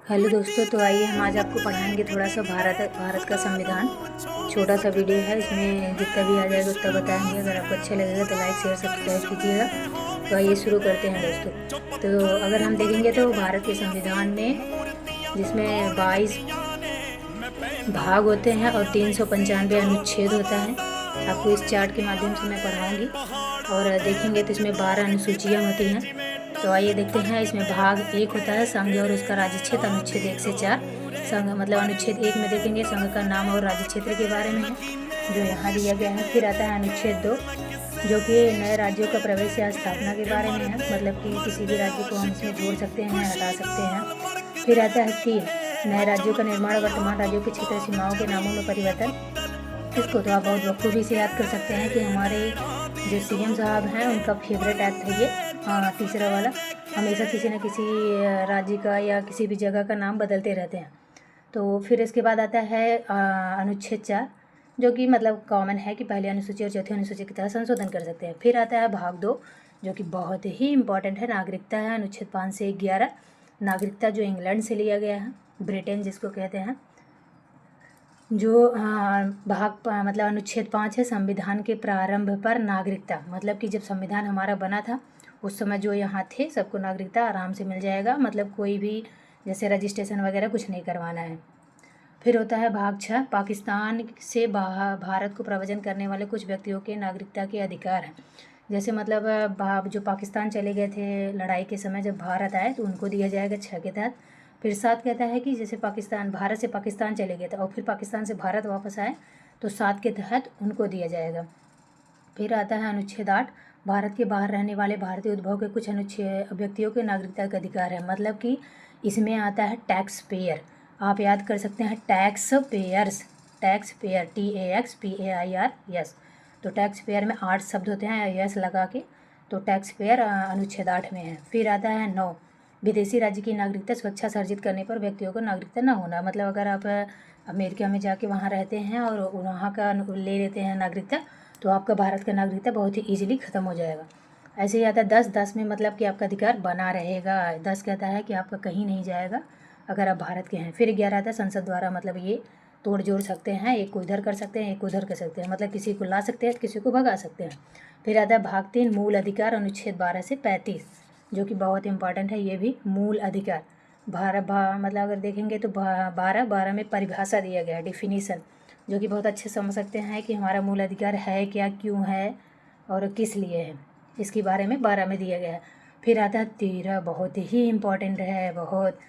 Hello दोस्तों, तो आइए हम आज आपको पढ़ाएंगे थोड़ा सा भारत का संविधान। छोटा सा वीडियो है, इसमें जितना भी आ जाएगा उतना बताएंगे। अगर आपको अच्छा लगेगा तो लाइक शेयर सब्सक्राइब कीजिएगा। तो आइए शुरू करते हैं दोस्तों। तो अगर हम देखेंगे तो भारत के संविधान में, जिसमें 22 भाग होते हैं और 395 अनुच्छेद होता है। आपको इस चार्ट के माध्यम से मैं पढ़ाऊंगी और देखेंगे तो इसमें 12 अनुसूचियाँ होती हैं। तो आइए देखते हैं। इसमें भाग 1 होता है संघ और उसका राज्य क्षेत्र, अनुच्छेद 1 से 4। संघ मतलब अनुच्छेद 1 में देखेंगे संघ का नाम और राज्य क्षेत्र के बारे में है, जो यहाँ दिया गया है। फिर आता है अनुच्छेद 2, जो कि नए राज्यों का प्रवेश या स्थापना के बारे में है, मतलब कि किसी भी राज्य को हम इसमें जोड़ सकते हैं, हटा सकते हैं। फिर आता है 3, नए राज्यों का निर्माण, वर्तमान राज्यों के क्षेत्र सीमाओं के नामों में परिवर्तन। इसको तो आप बहुत बखूबी से याद कर सकते हैं कि हमारे जो सीएम साहब हैं उनका फेवरेट एक्ट है ये। हाँ, तीसरा वाला, हमेशा किसी न किसी राज्य का या किसी भी जगह का नाम बदलते रहते हैं। तो फिर इसके बाद आता है अनुच्छेद 4, जो कि मतलब कॉमन है कि पहली अनुसूची और चौथी अनुसूची की तरह संशोधन कर सकते हैं। फिर आता है भाग 2, जो कि बहुत ही इम्पॉर्टेंट है, नागरिकता है। अनुच्छेद 5 से 11, नागरिकता जो इंग्लैंड से लिया गया है, ब्रिटेन जिसको कहते हैं। जो मतलब अनुच्छेद 5 है, संविधान के प्रारंभ पर नागरिकता, मतलब कि जब संविधान हमारा बना था उस समय जो यहाँ थे सबको नागरिकता आराम से मिल जाएगा, मतलब कोई भी जैसे रजिस्ट्रेशन वगैरह कुछ नहीं करवाना है। फिर होता है भाग 6, पाकिस्तान से भारत को प्रव्रजन करने वाले कुछ व्यक्तियों के नागरिकता के अधिकार हैं। जैसे मतलब जो पाकिस्तान चले गए थे लड़ाई के समय, जब भारत आए तो उनको दिया जाएगा 6 के तहत। फिर 7 कहता है कि जैसे भारत से पाकिस्तान चले गए थे और फिर पाकिस्तान से भारत वापस आए तो 7 के तहत उनको दिया जाएगा। फिर आता है अनुच्छेद 8, भारत के बाहर रहने वाले भारतीय उद्भव के कुछ अनुच्छेद व्यक्तियों के नागरिकता का अधिकार है, मतलब कि इसमें आता है टैक्स पेयर। आप याद कर सकते हैं tax payers, tax payer TAXPAIR। तो टैक्स पेयर में 8 शब्द होते हैं यस लगा के, तो टैक्स पेयर अनुच्छेद 8 में है। फिर आता है 9, विदेशी राज्य की नागरिकता स्वेच्छा से अर्जित करने पर व्यक्तियों को नागरिकता न होना, मतलब अगर आप अमेरिका में जाके वहाँ रहते हैं और वहाँ का ले लेते हैं नागरिकता, तो आपका भारत का नागरिकता बहुत ही ईजिली ख़त्म हो जाएगा। ऐसे ही आता है 10 में, मतलब कि आपका अधिकार बना रहेगा। 10 कहता है कि आपका कहीं नहीं जाएगा अगर आप भारत के हैं। फिर 11 आता है संसद द्वारा, मतलब ये तोड़ जोड़ सकते हैं, एक को इधर कर सकते हैं, एक को उधर कर सकते हैं, मतलब किसी को ला सकते हैं, किसी को भगा सकते हैं। फिर आता है भाग 3, मूल अधिकार, अनुच्छेद 12 से 35, जो कि बहुत इंपॉर्टेंट है ये भी। मूल अधिकार मतलब अगर देखेंगे तो 12 में परिभाषा दिया गया है, डिफिनीसन, जो कि बहुत अच्छे समझ सकते हैं कि हमारा मूल अधिकार है क्या, क्यों है और किस लिए है, इसके बारे में 12 में दिया गया है। फिर आता है 13, बहुत ही इम्पॉर्टेंट है, बहुत